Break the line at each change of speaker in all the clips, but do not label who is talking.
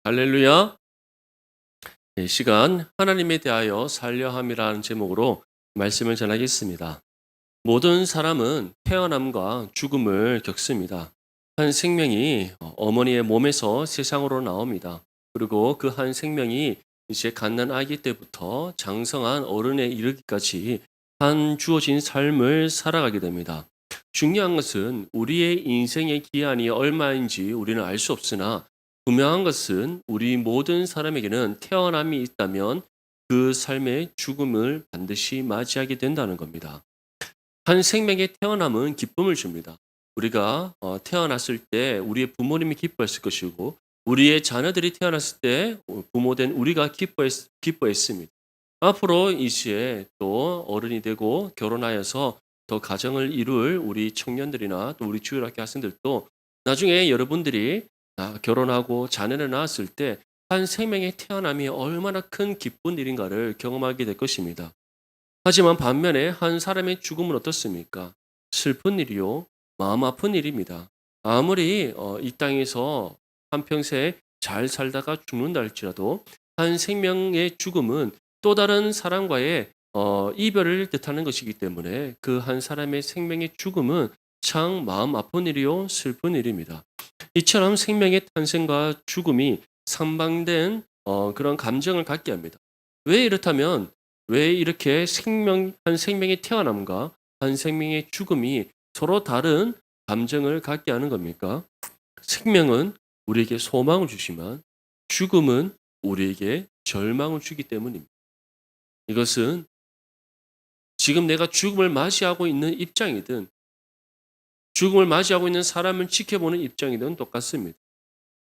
할렐루야. 이 시간 하나님에 대하여 살려 함이라는 제목으로 말씀을 전하겠습니다. 모든 사람은 태어남과 죽음을 겪습니다. 한 생명이 어머니의 몸에서 세상으로 나옵니다. 그리고 그 한 생명이 이제 갓난 아기 때부터 장성한 어른에 이르기까지 한 주어진 삶을 살아가게 됩니다. 중요한 것은 우리의 인생의 기한이 얼마인지 우리는 알 수 없으나 분명한 것은 우리 모든 사람에게는 태어남이 있다면 그 삶의 죽음을 반드시 맞이하게 된다는 겁니다. 한 생명의 태어남은 기쁨을 줍니다. 우리가 태어났을 때 우리의 부모님이 기뻐했을 것이고 우리의 자녀들이 태어났을 때 부모된 우리가 기뻐했습니다. 앞으로 이제 또 어른이 되고 결혼하여서 더 가정을 이룰 우리 청년들이나 또 우리 주일학교 학생들도 나중에 여러분들이 결혼하고 자녀를 낳았을 때 한 생명의 태어남이 얼마나 큰 기쁜 일인가를 경험하게 될 것입니다. 하지만 반면에 한 사람의 죽음은 어떻습니까? 슬픈 일이요, 마음 아픈 일입니다. 아무리 이 땅에서 한평생 잘 살다가 죽는다 할지라도 한 생명의 죽음은 또 다른 사람과의 이별을 뜻하는 것이기 때문에 그 한 사람의 생명의 죽음은 참 마음 아픈 일이요, 슬픈 일입니다. 이처럼 생명의 탄생과 죽음이 상반된 그런 감정을 갖게 합니다. 왜 이렇다면 왜 이렇게 한 생명의 태어남과 한 생명의 죽음이 서로 다른 감정을 갖게 하는 겁니까? 생명은 우리에게 소망을 주지만 죽음은 우리에게 절망을 주기 때문입니다. 이것은 지금 내가 죽음을 맞이하고 있는 입장이든 죽음을 맞이하고 있는 사람을 지켜보는 입장이든 똑같습니다.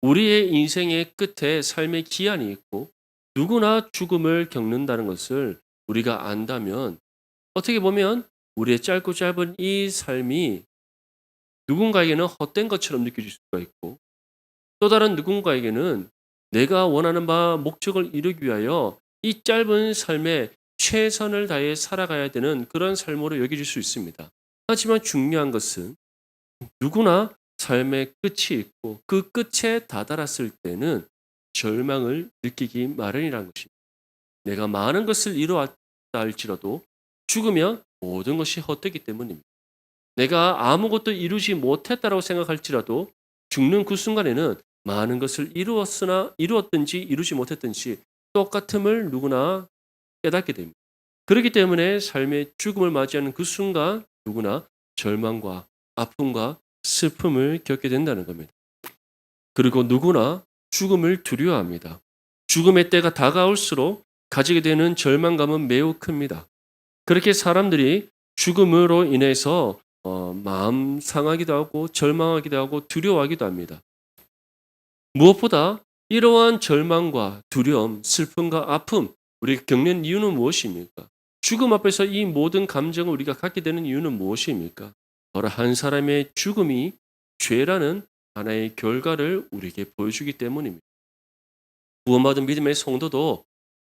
우리의 인생의 끝에 삶의 기한이 있고 누구나 죽음을 겪는다는 것을 우리가 안다면 어떻게 보면 우리의 짧고 짧은 이 삶이 누군가에게는 헛된 것처럼 느껴질 수가 있고 또 다른 누군가에게는 내가 원하는 바 목적을 이루기 위하여 이 짧은 삶에 최선을 다해 살아가야 되는 그런 삶으로 여겨질 수 있습니다. 하지만 중요한 것은 누구나 삶의 끝이 있고 그 끝에 다다랐을 때는 절망을 느끼기 마련이라는 것입니다. 내가 많은 것을 이루었다 할지라도 죽으면 모든 것이 헛되기 때문입니다. 내가 아무것도 이루지 못했다라고 생각할지라도 죽는 그 순간에는 많은 것을 이루었든지 이루지 못했든지 똑같음을 누구나 깨닫게 됩니다. 그렇기 때문에 삶의 죽음을 맞이하는 그 순간 누구나 절망과 아픔과 슬픔을 겪게 된다는 겁니다. 그리고 누구나 죽음을 두려워합니다. 죽음의 때가 다가올수록 가지게 되는 절망감은 매우 큽니다. 그렇게 사람들이 죽음으로 인해서 마음 상하기도 하고 절망하기도 하고 두려워하기도 합니다. 무엇보다 이러한 절망과 두려움, 슬픔과 아픔, 우리가 겪는 이유는 무엇입니까? 죽음 앞에서 이 모든 감정을 우리가 갖게 되는 이유는 무엇입니까? 바로 한 사람의 죽음이 죄라는 하나의 결과를 우리에게 보여주기 때문입니다. 구원받은 믿음의 성도도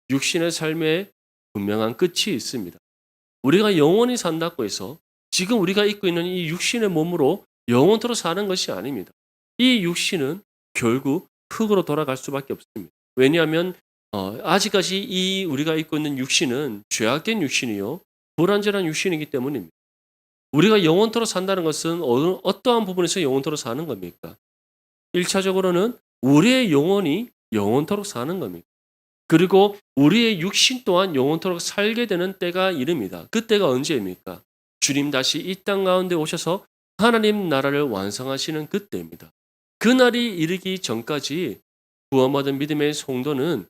육신의 삶에 분명한 끝이 있습니다. 우리가 영원히 산다고 해서 지금 우리가 입고 있는 이 육신의 몸으로 영원토록 사는 것이 아닙니다. 이 육신은 결국 흙으로 돌아갈 수밖에 없습니다. 왜냐하면 아직까지 이 우리가 입고 있는 육신은 죄악된 육신이요 불완전한 육신이기 때문입니다. 우리가 영원토록 산다는 것은 어떠한 부분에서 영원토록 사는 겁니까? 1차적으로는 우리의 영혼이 영원토록 사는 겁니다. 그리고 우리의 육신 또한 영원토록 살게 되는 때가 이릅니다. 그때가 언제입니까? 주님 다시 이 땅 가운데 오셔서 하나님 나라를 완성하시는 그때입니다. 그날이 이르기 전까지 구원받은 믿음의 성도는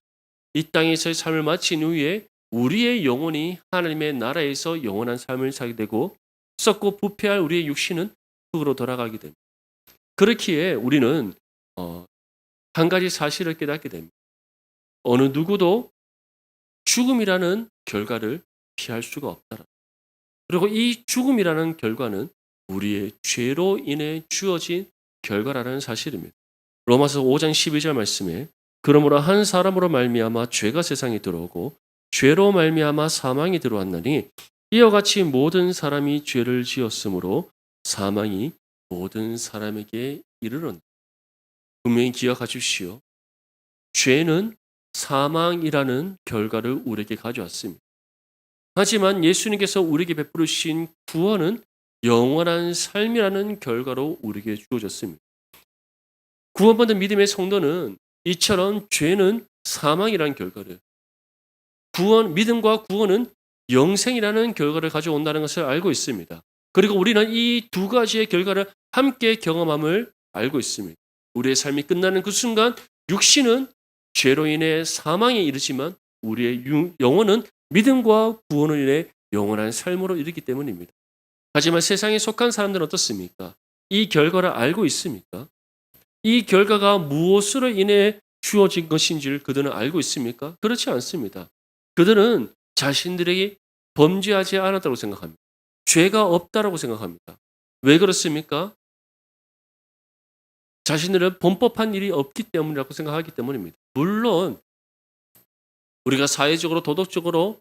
이 땅에서의 삶을 마친 후에 우리의 영혼이 하나님의 나라에서 영원한 삶을 살게 되고 썩고 부패할 우리의 육신은 흙으로 돌아가게 됩니다. 그렇기에 우리는 한 가지 사실을 깨닫게 됩니다. 어느 누구도 죽음이라는 결과를 피할 수가 없다. 그리고 이 죽음이라는 결과는 우리의 죄로 인해 주어진 결과라는 사실입니다. 로마서 5장 12절 말씀에 그러므로 한 사람으로 말미암아 죄가 세상에 들어오고 죄로 말미암아 사망이 들어왔나니 이와 같이 모든 사람이 죄를 지었으므로 사망이 모든 사람에게 이르렀다. 분명히 기억하십시오. 죄는 사망이라는 결과를 우리에게 가져왔습니다. 하지만 예수님께서 우리에게 베푸르신 구원은 영원한 삶이라는 결과로 우리에게 주어졌습니다. 구원받은 믿음의 성도는 이처럼 죄는 사망이라는 결과를, 믿음과 구원은 영생이라는 결과를 가져온다는 것을 알고 있습니다. 그리고 우리는 이 두 가지의 결과를 함께 경험함을 알고 있습니다. 우리의 삶이 끝나는 그 순간 육신은 죄로 인해 사망에 이르지만 우리의 영혼은 믿음과 구원으로 인해 영원한 삶으로 이르기 때문입니다. 하지만 세상에 속한 사람들은 어떻습니까? 이 결과를 알고 있습니까? 이 결과가 무엇으로 인해 주어진 것인지를 그들은 알고 있습니까? 그렇지 않습니다. 그들은 자신들에게 범죄하지 않았다고 생각합니다. 죄가 없다라고 생각합니다. 왜 그렇습니까? 자신들은 범법한 일이 없기 때문이라고 생각하기 때문입니다. 물론 우리가 사회적으로 도덕적으로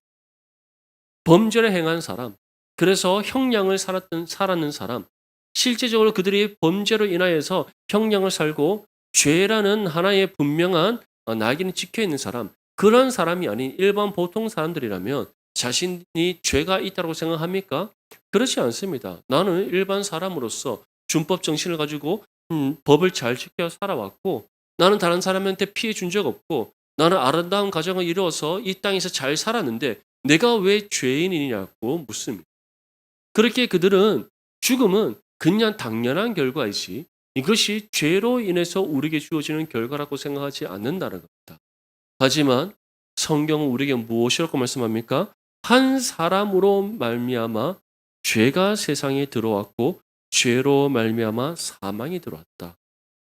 범죄를 행한 사람, 그래서 형량을 살았는 사람, 실제적으로 그들이 범죄로 인하여서 형량을 살고 죄라는 하나의 분명한 낙인이 찍혀 있는 사람, 그런 사람이 아닌 일반 보통 사람들이라면 자신이 죄가 있다고 생각합니까? 그렇지 않습니다. 나는 일반 사람으로서 준법 정신을 가지고 법을 잘 지켜 살아왔고, 나는 다른 사람한테 피해 준 적 없고, 나는 아름다운 가정을 이루어서 이 땅에서 잘 살았는데 내가 왜 죄인이냐고 묻습니다. 그렇게 그들은 죽음은 그냥 당연한 결과이지 이것이 죄로 인해서 우리에게 주어지는 결과라고 생각하지 않는다는 겁니다. 하지만 성경은 우리에게 무엇이라고 말씀합니까? 한 사람으로 말미암아 죄가 세상에 들어왔고 죄로 말미암아 사망이 들어왔다.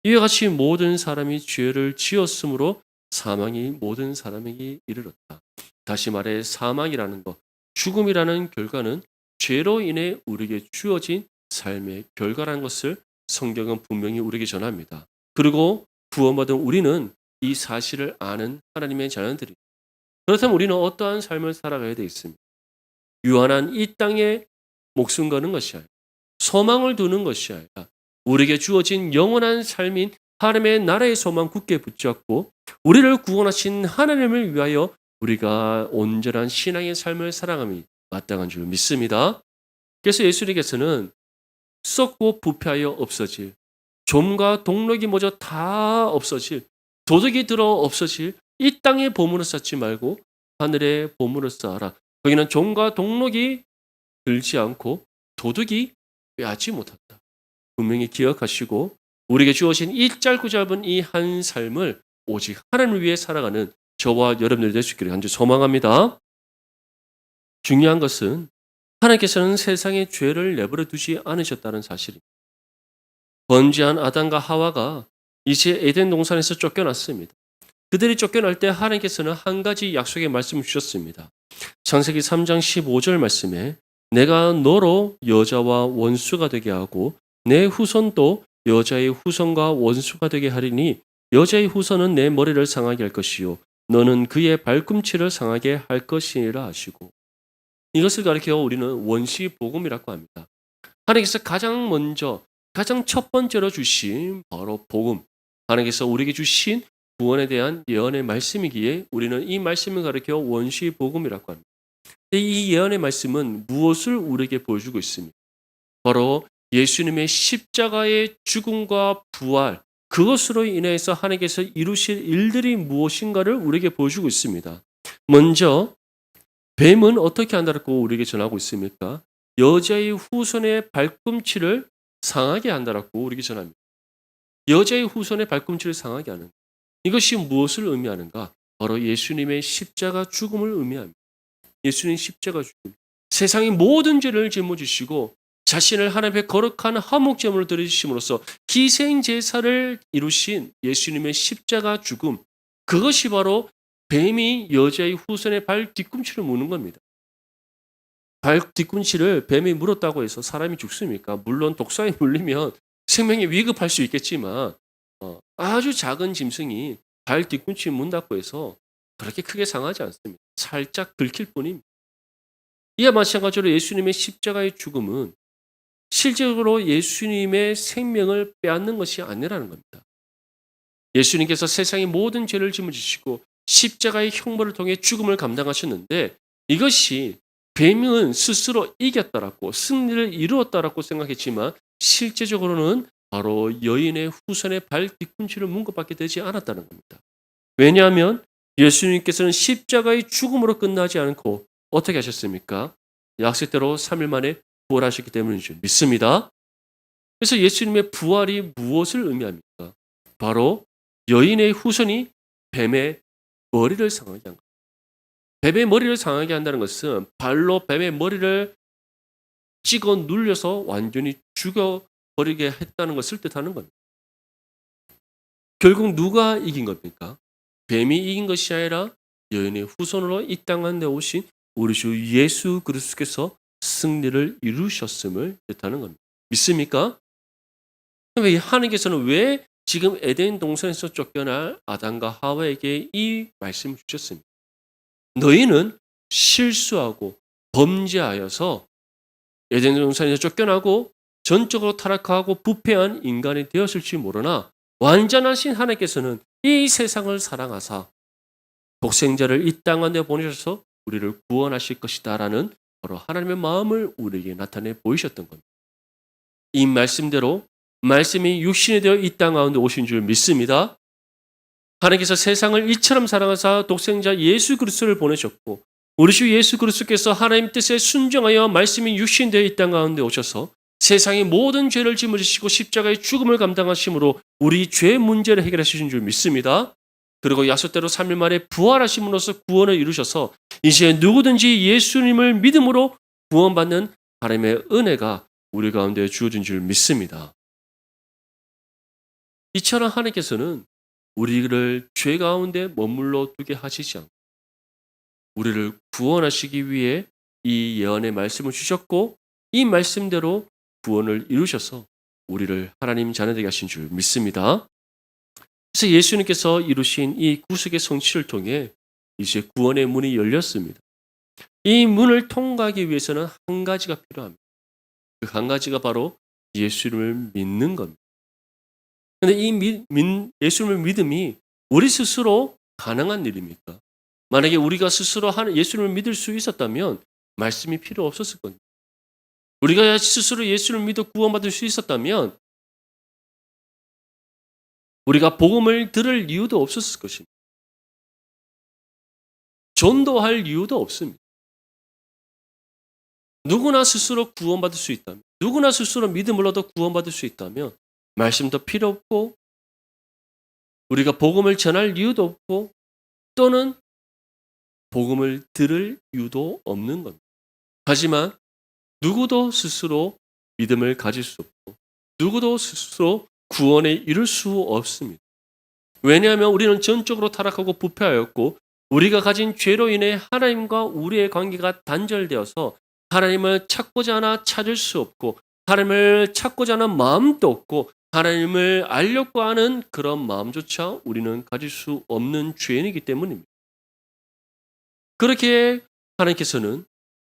이와 같이 모든 사람이 죄를 지었으므로 사망이 모든 사람에게 이르렀다. 다시 말해 사망이라는 것, 죽음이라는 결과는 죄로 인해 우리에게 주어진 삶의 결과라는 것을 성경은 분명히 우리에게 전합니다. 그리고 구원받은 우리는 이 사실을 아는 하나님의 자녀들입니다. 그렇다면 우리는 어떠한 삶을 살아가야 되겠습니까? 유한한 이 땅에 목숨 거는 것이 아니라 소망을 두는 것이 아니라 우리에게 주어진 영원한 삶인 하나님의 나라의 소망 굳게 붙잡고 우리를 구원하신 하나님을 위하여 우리가 온전한 신앙의 삶을 살아감이 마땅한 줄 믿습니다. 그래서 예수님께서는 썩고 부패하여 없어질, 좀과 동력이 모두 다 없어질, 도둑이 들어 없어질 이 땅의 보물을 쌓지 말고 하늘의 보물을 쌓아라. 거기는 좀과 동력이 들지 않고 도둑이 빼앗지 못한다. 분명히 기억하시고 우리에게 주어진 이 짧고 짧은 이 한 삶을 오직 하나님을 위해 살아가는 저와 여러분들이 될 수 있기를 간절히 소망합니다. 중요한 것은 하나님께서는 세상에 죄를 내버려 두지 않으셨다는 사실입니다. 번지한 아담과 하와가 이제 에덴 동산에서 쫓겨났습니다. 그들이 쫓겨날 때 하나님께서는 한 가지 약속의 말씀을 주셨습니다. 창세기 3장 15절 말씀에 내가 너로 여자와 원수가 되게 하고 내 후손도 여자의 후손과 원수가 되게 하리니 여자의 후손은 내 머리를 상하게 할 것이요 너는 그의 발꿈치를 상하게 할 것이니라 하시고, 이것을 가리켜 우리는 원시 복음이라고 합니다. 하나님께서 가장 먼저 가장 첫 번째로 주신 바로 복음, 하나님께서 우리에게 주신 구원에 대한 예언의 말씀이기에 우리는 이 말씀을 가리켜 원시 복음이라고 합니다. 이 예언의 말씀은 무엇을 우리에게 보여주고 있습니까? 바로 예수님의 십자가의 죽음과 부활, 그것으로 인해서 하나님께서 이루실 일들이 무엇인가를 우리에게 보여주고 있습니다. 먼저 뱀은 어떻게 한다고 우리에게 전하고 있습니까? 여자의 후손의 발꿈치를 상하게 한다고 우리에게 전합니다. 여자의 후손의 발꿈치를 상하게 하는, 이것이 무엇을 의미하는가? 바로 예수님의 십자가 죽음을 의미합니다. 예수님 십자가 죽음, 세상의 모든 죄를 짊어지시고 자신을 하나님의 거룩한 화목제물로 드리심으로써 희생 제사를 이루신 예수님의 십자가 죽음, 그것이 바로 뱀이 여자의 후손의 발 뒤꿈치를 무는 겁니다. 발 뒤꿈치를 뱀이 물었다고 해서 사람이 죽습니까? 물론 독사에 물리면 생명이 위급할 수 있겠지만 아주 작은 짐승이 발 뒤꿈치 문다고 해서 그렇게 크게 상하지 않습니다. 살짝 긁힐 뿐입니다. 이와 마찬가지로 예수님의 십자가의 죽음은 실제로 예수님의 생명을 빼앗는 것이 아니라는 겁니다. 예수님께서 세상의 모든 죄를 짊어지시고 십자가의 형벌을 통해 죽음을 감당하셨는데 이것이 뱀은 스스로 이겼다라고 승리를 이루었다라고 생각했지만 실제적으로는 바로 여인의 후손의 발 뒤꿈치를 문 것밖에 되지 않았다는 겁니다. 왜냐하면 예수님께서는 십자가의 죽음으로 끝나지 않고 어떻게 하셨습니까? 약속대로 3일 만에 부활하셨기 때문인 줄 믿습니다. 그래서 예수님의 부활이 무엇을 의미합니까? 바로 여인의 후손이 뱀의 머리를 상하게 한 거예요. 뱀의 머리를 상하게 한다는 것은 발로 뱀의 머리를 찍어 눌려서 완전히 죽여버리게 했다는 것을 뜻하는 겁니다. 결국 누가 이긴 겁니까? 뱀이 이긴 것이 아니라 여인의 후손으로 이 땅 가운데 오신 우리 주 예수 그리스도께서 승리를 이루셨음을 뜻하는 겁니다. 믿습니까? 왜 하나님께서는 왜 지금 에덴 동산에서 쫓겨날 아담과 하와에게 이 말씀을 주셨습니까? 너희는 실수하고 범죄하여서 에덴 동산에서 쫓겨나고 전적으로 타락하고 부패한 인간이 되었을지 모르나 완전하신 하나님께서는 이 세상을 사랑하사 독생자를 이 땅 안에 보내셔서 우리를 구원하실 것이다라는 바로 하나님의 마음을 우리에게 나타내 보이셨던 겁니다. 이 말씀대로 말씀이 육신이 되어 이 땅 가운데 오신 줄 믿습니다. 하나님께서 세상을 이처럼 사랑하사 독생자 예수 그리스도를 보내셨고 우리 주 예수 그리스도께서 하나님 뜻에 순종하여 말씀이 육신되어 이 땅 가운데 오셔서 세상의 모든 죄를 짊어지시고 십자가의 죽음을 감당하심으로 우리 죄 문제를 해결하신 줄 믿습니다. 그리고 약속대로 3일 만에 부활하심으로써 구원을 이루셔서 이제 누구든지 예수님을 믿음으로 구원받는 하나님의 은혜가 우리 가운데 주어진 줄 믿습니다. 이처럼 하나님께서는 우리를 죄 가운데 머물러 두게 하시지 않고 우리를 구원하시기 위해 이 예언의 말씀을 주셨고 이 말씀대로 구원을 이루셔서 우리를 하나님 자녀되게 하신 줄 믿습니다. 그래서 예수님께서 이루신 이 구속의 성취를 통해 이제 구원의 문이 열렸습니다. 이 문을 통과하기 위해서는 한 가지가 필요합니다. 그 한 가지가 바로 예수님을 믿는 겁니다. 그런데 이 예수님을 믿음이 우리 스스로 가능한 일입니까? 만약에 우리가 스스로 예수님을 믿을 수 있었다면 말씀이 필요 없었을 겁니다. 우리가 스스로 예수를 믿어 구원받을 수 있었다면 우리가 복음을 들을 이유도 없었을 것입니다. 전도할 이유도 없습니다. 누구나 스스로 구원받을 수 있다면, 누구나 스스로 믿음을 얻어 구원받을 수 있다면 말씀도 필요 없고 우리가 복음을 전할 이유도 없고 또는 복음을 들을 이유도 없는 겁니다. 하지만 누구도 스스로 믿음을 가질 수 없고 누구도 스스로 구원에 이를 수 없습니다. 왜냐하면 우리는 전적으로 타락하고 부패하였고 우리가 가진 죄로 인해 하나님과 우리의 관계가 단절되어서 하나님을 찾고자 하나 찾을 수 없고 하나님을 찾고자 하는 마음도 없고 하나님을 알려고 하는 그런 마음조차 우리는 가질 수 없는 죄인이기 때문입니다. 그렇게 하나님께서는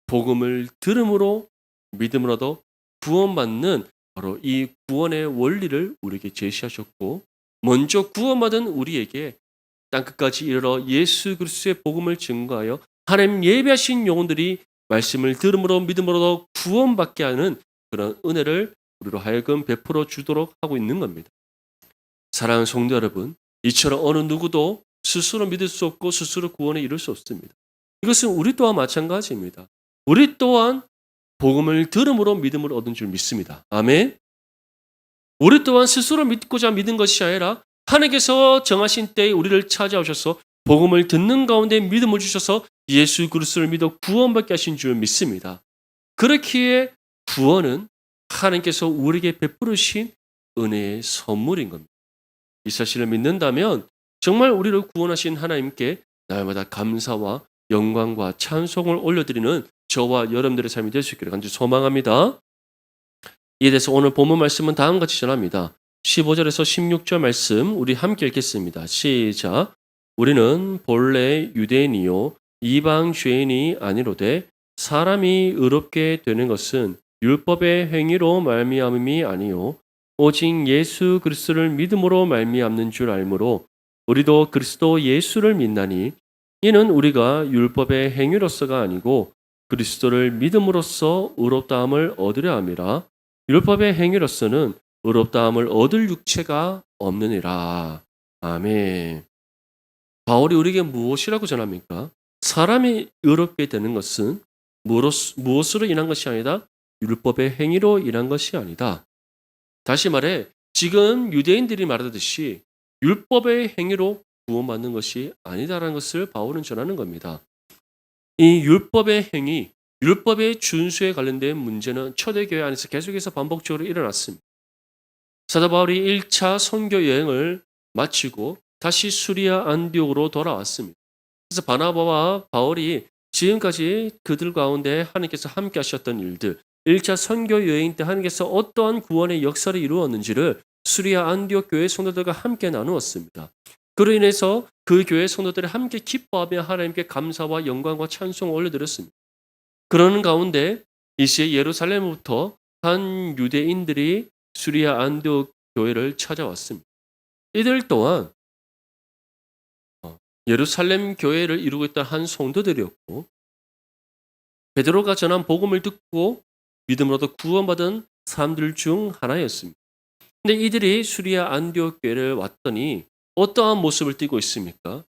복음을 들음으로 믿음을 얻어 구원받는 바로 이 구원의 원리를 우리에게 제시하셨고 먼저 구원받은 우리에게 땅끝까지 이르러 예수 그리스도의 복음을 증거하여 하나님 예배하신 영혼들이 말씀을 들음으로 믿음으로 구원받게 하는 그런 은혜를 우리로 하여금 베풀어 주도록 하고 있는 겁니다. 사랑하는 성도 여러분, 이처럼 어느 누구도 스스로 믿을 수 없고 스스로 구원에 이룰 수 없습니다. 이것은 우리 또한 마찬가지입니다. 우리 또한 복음을 들음으로 믿음을 얻은 줄 믿습니다. 아멘. 우리 또한 스스로 믿고자 믿은 것이 아니라 하나님께서 정하신 때에 우리를 찾아오셔서 복음을 듣는 가운데 믿음을 주셔서 예수 그리스도를 믿어 구원받게 하신 줄 믿습니다. 그렇기에 구원은 하나님께서 우리에게 베푸르신 은혜의 선물인 겁니다. 이 사실을 믿는다면 정말 우리를 구원하신 하나님께 날마다 감사와 영광과 찬송을 올려드리는 저와 여러분들의 삶이 될 수 있기를 간절히 소망합니다. 이에 대해서 오늘 본문 말씀은 다음과 같이 전합니다. 15절에서 16절 말씀 우리 함께 읽겠습니다. 시작. 우리는 본래 유대인이요 이방 죄인이 아니로되 사람이 의롭게 되는 것은 율법의 행위로 말미암음이 아니요 오직 예수 그리스도를 믿음으로 말미암는 줄 알므로 우리도 그리스도 예수를 믿나니 이는 우리가 율법의 행위로서가 아니고 그리스도를 믿음으로써 의롭다함을 얻으려 함이라. 율법의 행위로서는 의롭다함을 얻을 육체가 없느니라. 아멘. 바울이 우리에게 무엇이라고 전합니까? 사람이 의롭게 되는 것은 무엇으로 인한 것이 아니다? 율법의 행위로 인한 것이 아니다. 다시 말해 지금 유대인들이 말하듯이 율법의 행위로 구원받는 것이 아니다라는 것을 바울은 전하는 겁니다. 이 율법의 행위, 율법의 준수에 관련된 문제는 초대교회 안에서 계속해서 반복적으로 일어났습니다. 사도 바울이 1차 선교 여행을 마치고 다시 수리아 안디옥으로 돌아왔습니다. 그래서 바나바와 바울이 지금까지 그들 가운데 하나님께서 함께 하셨던 일들, 1차 선교 여행 때 하나님께서 어떠한 구원의 역사를 이루었는지를 수리아 안디옥 교회 성도들과 함께 나누었습니다. 그로 인해서 그 교회 성도들이 함께 기뻐하며 하나님께 감사와 영광과 찬송을 올려드렸습니다. 그러는 가운데 이시에 예루살렘부터 한 유대인들이 수리아 안디옥 교회를 찾아왔습니다. 이들 또한 예루살렘 교회를 이루고 있던 한 성도들이었고 베드로가 전한 복음을 듣고 믿음으로도 구원받은 사람들 중 하나였습니다. 근데 이들이 수리아 안디옥 교회를 왔더니 어떠한 모습을 띠고 있습니까?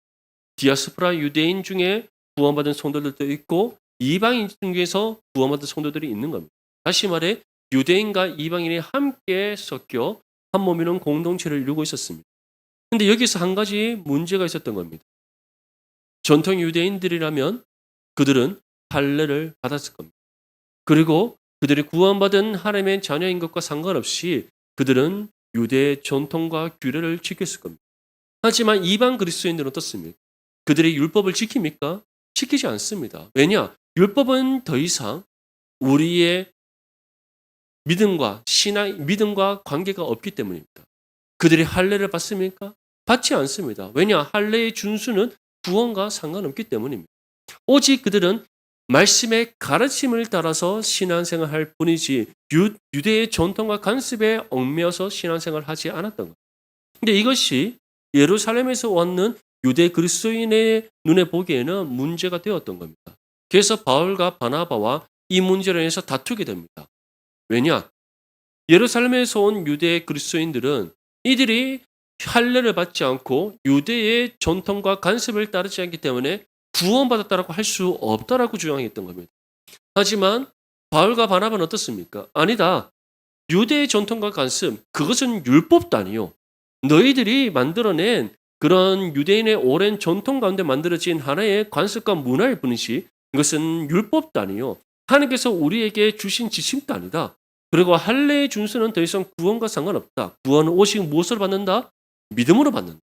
디아스포라 유대인 중에 구원받은 성도들도 있고 이방인 중에서 구원받은 성도들이 있는 겁니다. 다시 말해 유대인과 이방인이 함께 섞여 한 몸이는 공동체를 이루고 있었습니다. 근데 여기서 한 가지 문제가 있었던 겁니다. 전통 유대인들이라면 그들은 할례를 받았을 겁니다. 그리고 그들이 구원받은 하나님의 자녀인 것과 상관없이 그들은 유대의 전통과 규례를 지켰을 겁니다. 하지만 이방 그리스도인들은 어떻습니까? 그들이 율법을 지킵니까? 지키지 않습니다. 왜냐? 율법은 더 이상 우리의 믿음과 관계가 없기 때문입니다. 그들이 할례를 받습니까? 받지 않습니다. 왜냐? 할례의 준수는 구원과 상관없기 때문입니다. 오직 그들은 말씀의 가르침을 따라서 신앙생활을 할 뿐이지 유대의 전통과 관습에 얽매여서 신앙생활을 하지 않았던 것. 근데 이것이 예루살렘에서 왔는 유대 그리스도인의 눈에 보기에는 문제가 되었던 겁니다. 그래서 바울과 바나바와 이 문제로 인해서 다투게 됩니다. 왜냐? 예루살렘에서 온 유대 그리스도인들은 이들이 할례를 받지 않고 유대의 전통과 관습을 따르지 않기 때문에 구원받았다라고 할 수 없다라고 주장했던 겁니다. 하지만 바울과 바나바는 어떻습니까? 아니다. 유대의 전통과 관습, 그것은 율법도 아니요. 너희들이 만들어낸 그런 유대인의 오랜 전통 가운데 만들어진 하나의 관습과 문화일 뿐이지 이것은 율법도 아니요. 하나님께서 우리에게 주신 지침도 아니다. 그리고 할례의 준수는 더 이상 구원과 상관없다. 구원은 오직 무엇으로 받는다? 믿음으로 받는다.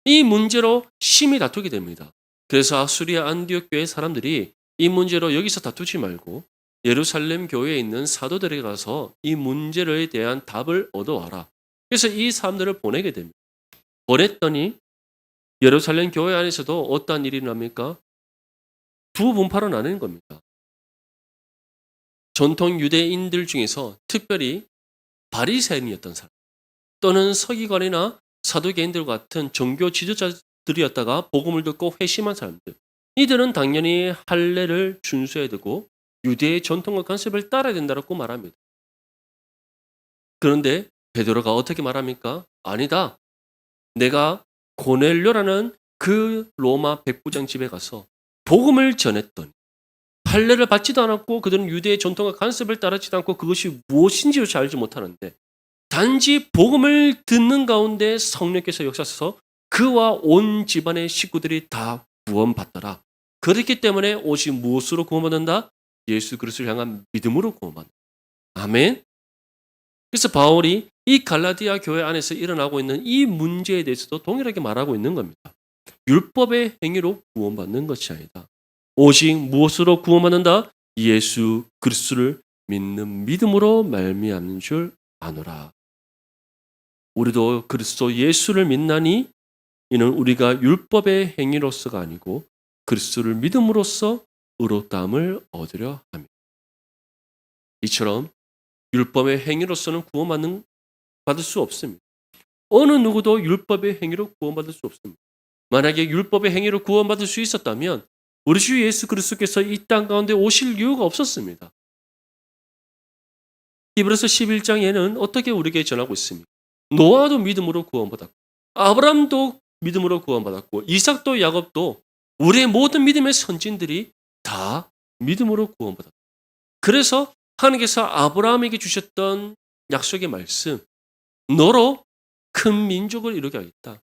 이 문제로 심히 다투게 됩니다. 그래서 수리아 안디옥 교회 사람들이 이 문제로 여기서 다투지 말고 예루살렘 교회에 있는 사도들에게 가서 이 문제에 대한 답을 얻어와라. 그래서 이 사람들을 보내게 됩니다. 보냈더니 예루살렘 교회 안에서도 어떠한 일이 납니까? 두 분파로 나뉘는 겁니다. 전통 유대인들 중에서 특별히 바리새인이었던 사람 또는 서기관이나 사두개인들 같은 종교 지도자들이었다가 복음을 듣고 회심한 사람들, 이들은 당연히 할례를 준수해야 되고 유대의 전통과 관습을 따라야 된다고 말합니다. 그런데 베드로가 어떻게 말합니까? 아니다. 내가 고넬료라는 그 로마 백부장 집에 가서 복음을 전했더니 할례를 받지도 않았고 그들은 유대의 전통과 관습을 따르지도 않고 그것이 무엇인지조차 알지 못하는데 단지 복음을 듣는 가운데 성령께서 역사하셔서 그와 온 집안의 식구들이 다 구원받더라. 그렇기 때문에 오직 무엇으로 구원받는다? 예수 그리스도를 향한 믿음으로 구원받는다. 아멘. 그래서 바울이 이 갈라디아 교회 안에서 일어나고 있는 이 문제에 대해서도 동일하게 말하고 있는 겁니다. 율법의 행위로 구원받는 것이 아니다. 오직 무엇으로 구원받는다? 예수 그리스도를 믿는 믿음으로 말미암는 줄 아노라. 우리도 그리스도 예수를 믿나니 이는 우리가 율법의 행위로서가 아니고 그리스도를 믿음으로써 의롭다함을 얻으려 합니다. 이처럼 율법의 행위로서는 구원받는 받을 수 없습니다. 어느 누구도 율법의 행위로 구원받을 수 없습니다. 만약에 율법의 행위로 구원받을 수 있었다면 우리 주 예수 그리스도께서 이 땅 가운데 오실 이유가 없었습니다. 히브리서 11장에는 어떻게 우리에게 전하고 있습니까? 노아도 믿음으로 구원받았고 아브라함도 믿음으로 구원받았고 이삭도 야곱도 우리의 모든 믿음의 선진들이 다 믿음으로 구원받았다. 그래서 하나님께서 아브라함에게 주셨던 약속의 말씀, 너로 큰 민족을 이루게 하겠다.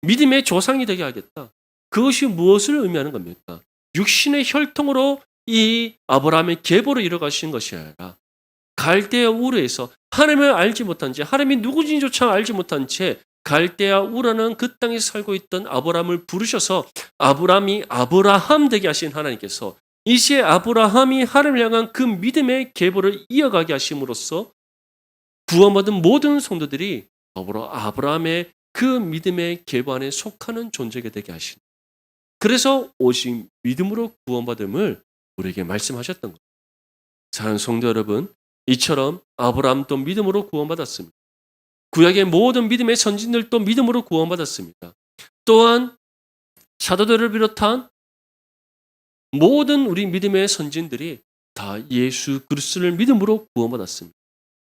믿음의 조상이 되게 하겠다. 그것이 무엇을 의미하는 겁니까? 육신의 혈통으로 이 아브라함의 계보를 이뤄가신 것이 아니라 갈대아 우르에서 하나님을 알지 못한 채, 하나님이 누구인지조차 알지 못한 채 갈대아 우라는 그 땅에 살고 있던 아브라함을 부르셔서 아브라함이 아브라함 되게 하신 하나님께서 이제 아브라함이 하나님을 향한 그 믿음의 계보를 이어가게 하심으로써 구원받은 모든 성도들이 더불어 아브라함의 그 믿음의 계보 안에 속하는 존재가 되게 하신. 그래서 오직 믿음으로 구원받음을 우리에게 말씀하셨던 겁니다. 사랑하는 성도 여러분, 이처럼 아브라함도 믿음으로 구원받았습니다. 구약의 모든 믿음의 선진들도 믿음으로 구원받았습니다. 또한 사도들을 비롯한 모든 우리 믿음의 선진들이 다 예수 그리스도를 믿음으로 구원받았습니다.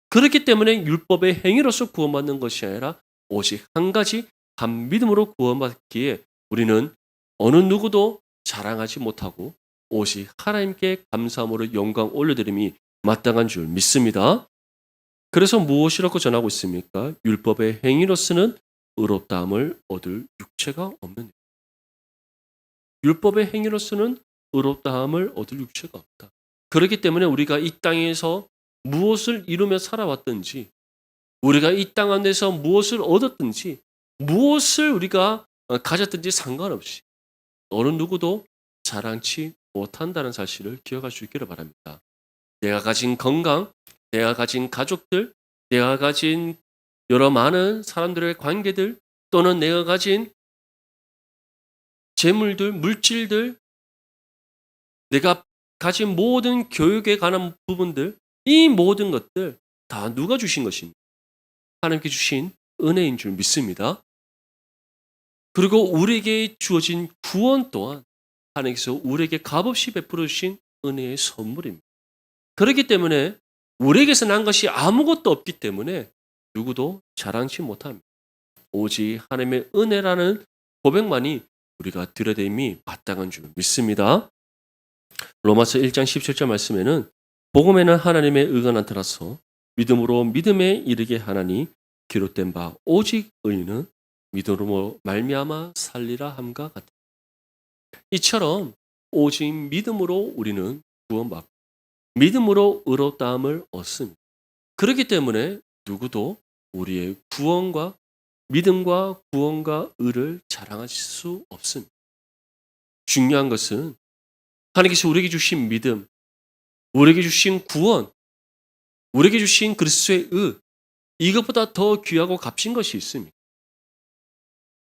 그렇기 때문에 율법의 행위로서 구원받는 것이 아니라 오직 한 가지 한 믿음으로 구원받기에 우리는 어느 누구도 자랑하지 못하고 오직 하나님께 감사함으로 영광 올려드림이 마땅한 줄 믿습니다. 그래서 무엇이라고 전하고 있습니까? 율법의 행위로서는 의롭다함을 얻을 육체가 없는. 율법의 행위로서는 의롭다함을 얻을 육체가 없다. 그렇기 때문에 우리가 이 땅에서 무엇을 이루며 살아왔든지, 우리가 이 땅 안에서 무엇을 얻었든지, 무엇을 우리가 가졌든지 상관없이 어느 누구도 자랑치 못한다는 사실을 기억할 수 있기를 바랍니다. 내가 가진 건강, 내가 가진 가족들, 내가 가진 여러 많은 사람들의 관계들, 또는 내가 가진 재물들, 물질들, 내가 가진 모든 교육에 관한 부분들, 이 모든 것들 다 누가 주신 것입니다. 하나님께 주신 은혜인 줄 믿습니다. 그리고 우리에게 주어진 구원 또한 하나님께서 우리에게 값없이 베풀어 주신 은혜의 선물입니다. 그렇기 때문에 우리에게서 난 것이 아무것도 없기 때문에 누구도 자랑치 못합니다. 오직 하나님의 은혜라는 고백만이 우리가 드려됨이 마땅한 줄 믿습니다. 로마서 1장 17절 말씀에는 복음에는 하나님의 의가 나타나서 믿음으로 믿음에 이르게 하나니 기록된 바 오직 의인은 믿음으로 말미암아 살리라 함과 같다. 이처럼 오직 믿음으로 우리는 구원받고 믿음으로 의롭다함을 얻습니다. 그렇기 때문에 누구도 우리의 구원과 믿음과 구원과 의를 자랑하실 수 없습니다. 중요한 것은 하나님께서 우리에게 주신 믿음, 우리에게 주신 구원, 우리에게 주신 그리스도의 의, 이것보다 더 귀하고 값진 것이 있습니다.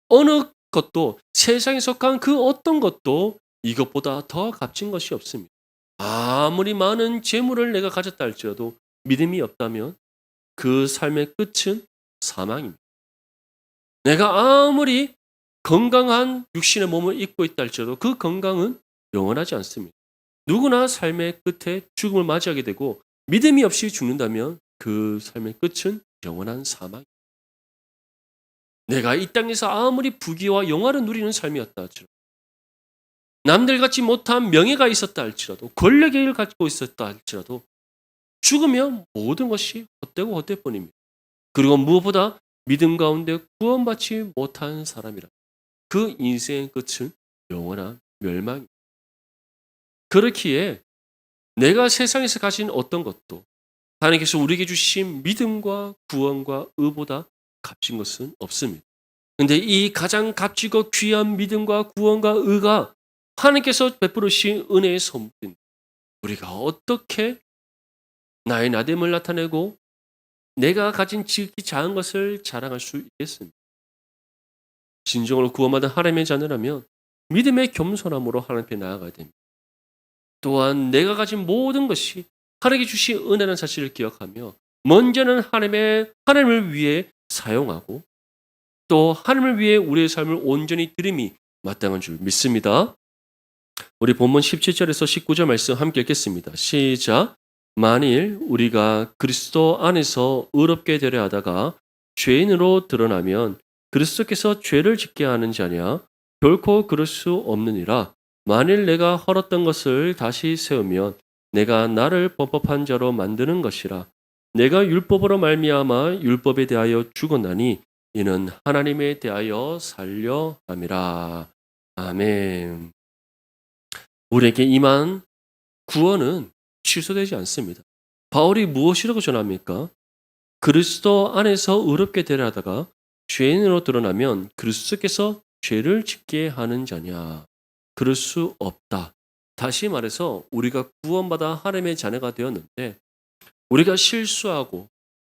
어느 것도 세상에 속한 그 어떤 것도 이것보다 더 값진 것이 없습니다. 아무리 많은 재물을 내가 가졌다 할지라도 믿음이 없다면 그 삶의 끝은 사망입니다. 내가 아무리 건강한 육신의 몸을 입고 있다 할지라도 그 건강은 영원하지 않습니다. 누구나 삶의 끝에 죽음을 맞이하게 되고 믿음이 없이 죽는다면 그 삶의 끝은 영원한 사망입니다. 내가 이 땅에서 아무리 부귀와 영화를 누리는 삶이었다 할지라도 남들 갖지 못한 명예가 있었다 할지라도 권력을 갖고 있었다 할지라도 죽으면 모든 것이 헛되고 헛되뿐입니다. 그리고 무엇보다 믿음 가운데 구원받지 못한 사람이라 그 인생의 끝은 영원한 멸망입니다. 그렇기에 내가 세상에서 가진 어떤 것도 하나님께서 우리에게 주신 믿음과 구원과 의보다 값진 것은 없습니다. 그런데 이 가장 값지고 귀한 믿음과 구원과 의가 하나님께서 베풀으신 은혜의 선물입니다. 우리가 어떻게 나의 나됨을 나타내고 내가 가진 지극히 작은 것을 자랑할 수 있겠습니까? 진정으로 구원받은 하나님의 자녀라면 믿음의 겸손함으로 하나님 앞에 나아가야 됩니다. 또한 내가 가진 모든 것이 하나님께 주신 은혜라는 사실을 기억하며 먼저는 하나님을 위해 사용하고 또 하나님을 위해 우리의 삶을 온전히 드림이 마땅한 줄 믿습니다. 우리 본문 17절에서 19절 말씀 함께 읽겠습니다. 시작. 만일 우리가 그리스도 안에서 의롭게 되려 하다가 죄인으로 드러나면 그리스도께서 죄를 짓게 하는 자냐? 결코 그럴 수 없느니라. 만일 내가 헐었던 것을 다시 세우면 내가 나를 범법한 자로 만드는 것이라. 내가 율법으로 말미암아 율법에 대하여 죽었나니 이는 하나님에 대하여 살려 함이라. 아멘. 우리에게 임한 구원은 취소되지 않습니다. 바울이 무엇이라고 전합니까? 그리스도 안에서 의롭게 되려 하다가 죄인으로 드러나면 그리스도께서 죄를 짓게 하는 자냐? 그럴 수 없다. 다시 말해서 우리가 구원받아 하나님의 자녀가 되었는데 우리가 실수하고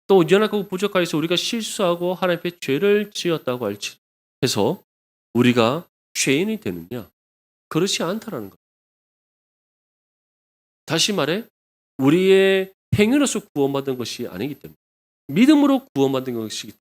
또 연약하고 부족하여서 우리가 실수하고 하나님 앞에 죄를 지었다고 해서 우리가 죄인이 되느냐? 그렇지 않다라는 것. 다시 말해 우리의 행위로서 구원받은 것이 아니기 때문에 믿음으로 구원받은 것이기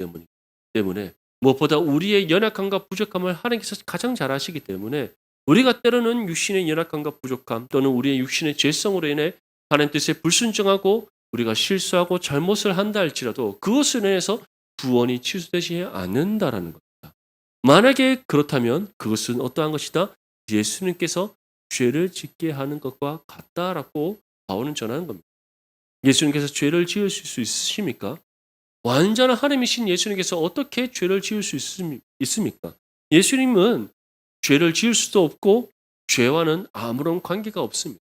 때문에 무엇보다 우리의 연약함과 부족함을 하나님께서 가장 잘 아시기 때문에 우리가 때로는 육신의 연약함과 부족함 또는 우리의 육신의 죄성으로 인해 하나님 뜻에 불순종하고 우리가 실수하고 잘못을 한다 할지라도 그것을 인해서 구원이 취소되지 않는다라는 겁니다. 만약에 그렇다면 그것은 어떠한 것이다? 예수님께서 죄를 짓게 하는 것과 같다라고 바울은 전하는 겁니다. 예수님께서 죄를 지으실 수 있으십니까? 완전한 하나님이신 예수님께서 어떻게 죄를 지을 수 있습니까? 예수님은 죄를 지을 수도 없고 죄와는 아무런 관계가 없습니다.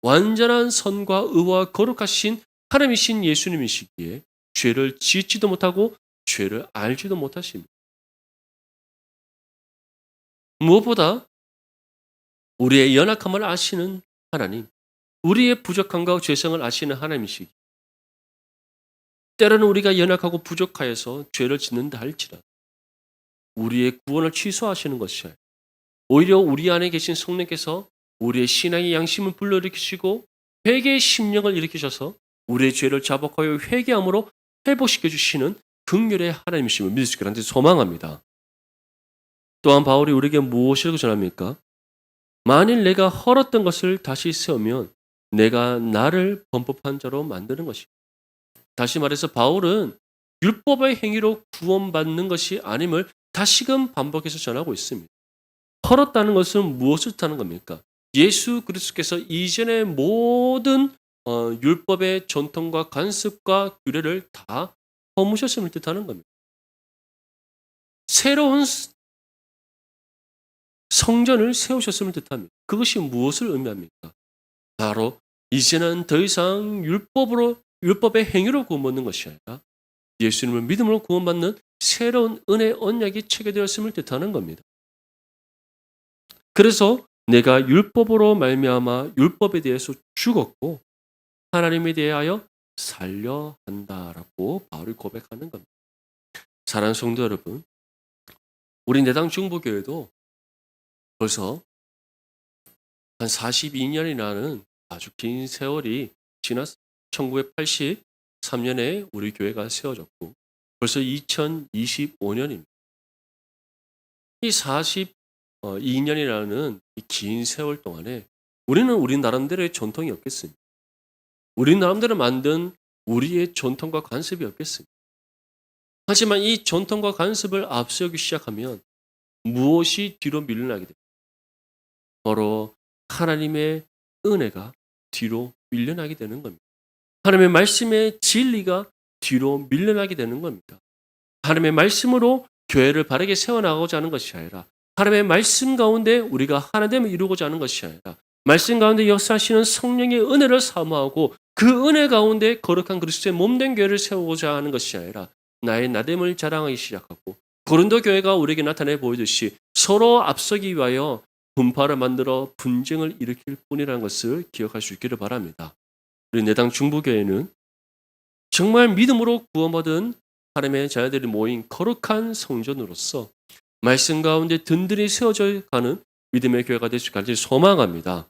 완전한 선과 의와 거룩하신 하나님이신 예수님이시기에 죄를 짓지도 못하고 죄를 알지도 못하십니다. 무엇보다 우리의 연약함을 아시는 하나님, 우리의 부족함과 죄성을 아시는 하나님이시기 때로는 우리가 연약하고 부족하여서 죄를 짓는다 할지라도 우리의 구원을 취소하시는 것이 아니라 오히려 우리 안에 계신 성령께서 우리의 신앙의 양심을 불러일으키시고 회개의 심령을 일으키셔서 우리의 죄를 자복하여 회개함으로 회복시켜 주시는 긍휼의 하나님이심을 믿을 수 있기를 소망합니다. 또한 바울이 우리에게 무엇이라고 전합니까? 만일 내가 헐었던 것을 다시 세우면 내가 나를 범법한 자로 만드는 것이다. 다시 말해서 바울은 율법의 행위로 구원받는 것이 아님을 다시금 반복해서 전하고 있습니다. 헐었다는 것은 무엇을 뜻하는 겁니까? 예수 그리스도께서 이전의 모든 율법의 전통과 관습과 규례를 다 허무셨음을 뜻하는 겁니다. 새로운 성전을 세우셨음을 뜻합니다. 그것이 무엇을 의미합니까? 바로 이제는 더 이상 율법의 행위로 구원받는 것이 아니라 예수님을 믿음으로 구원받는 새로운 은혜 언약이 체계되었음을 뜻하는 겁니다. 그래서 내가 율법으로 말미암아 율법에 대해서 죽었고 하나님에 대하여 살려 한다라고 바울이 고백하는 겁니다. 사랑하는 성도 여러분, 우리 내당 중보교회도 벌써 한 42년이라는 아주 긴 세월이 지났 1983년에 우리 교회가 세워졌고 벌써 2025년입니다. 이 42년이라는 이 긴 세월 동안에 우리는 우리 나름대로의 전통이 없겠습니다. 우리 나름대로 만든 우리의 전통과 관습이 없겠습니다. 하지만 이 전통과 관습을 앞세우기 시작하면 무엇이 뒤로 밀려나게 됩니다. 바로 하나님의 은혜가 뒤로 밀려나게 되는 겁니다. 하나님의 말씀의 진리가 뒤로 밀려나게 되는 겁니다. 하나님의 말씀으로 교회를 바르게 세워나가고자 하는 것이 아니라 하나님의 말씀 가운데 우리가 하나됨을 이루고자 하는 것이 아니라 말씀 가운데 역사하시는 성령의 은혜를 사모하고 그 은혜 가운데 거룩한 그리스도의 몸된 교회를 세우고자 하는 것이 아니라 나의 나됨을 자랑하기 시작하고 고린도 교회가 우리에게 나타내 보이듯이 서로 앞서기 위하여 분파를 만들어 분쟁을 일으킬 뿐이라는 것을 기억할 수 있기를 바랍니다. 우리 내당 중부교회는 정말 믿음으로 구원받은 하나님의 자녀들이 모인 거룩한 성전으로서 말씀 가운데 든든히 세워져 가는 믿음의 교회가 될 수 있기를 소망합니다.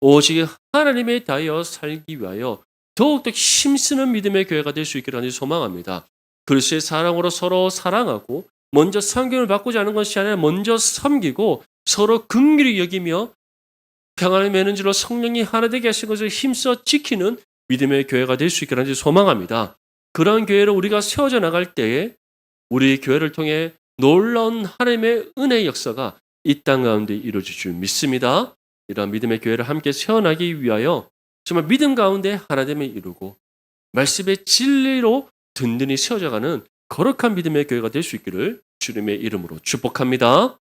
오직 하나님에 대하여 살기 위하여 더욱더 힘쓰는 믿음의 교회가 될 수 있기를 소망합니다. 그리스도의 사랑으로 서로 사랑하고 먼저 성경을 바꾸지 않은 것이 아니라 먼저 섬기고 서로 긍휼히 여기며 평안을 매는 줄로 성령이 하나 되게 하신 것을 힘써 지키는 믿음의 교회가 될 수 있기를 소망합니다. 그런 교회로 우리가 세워져 나갈 때에 우리 교회를 통해 놀라운 하나님의 은혜의 역사가 이 땅 가운데 이루어질 줄 믿습니다. 이런 믿음의 교회를 함께 세워나기 위하여 정말 믿음 가운데 하나됨을 이루고 말씀의 진리로 든든히 세워져가는 거룩한 믿음의 교회가 될 수 있기를 주님의 이름으로 축복합니다.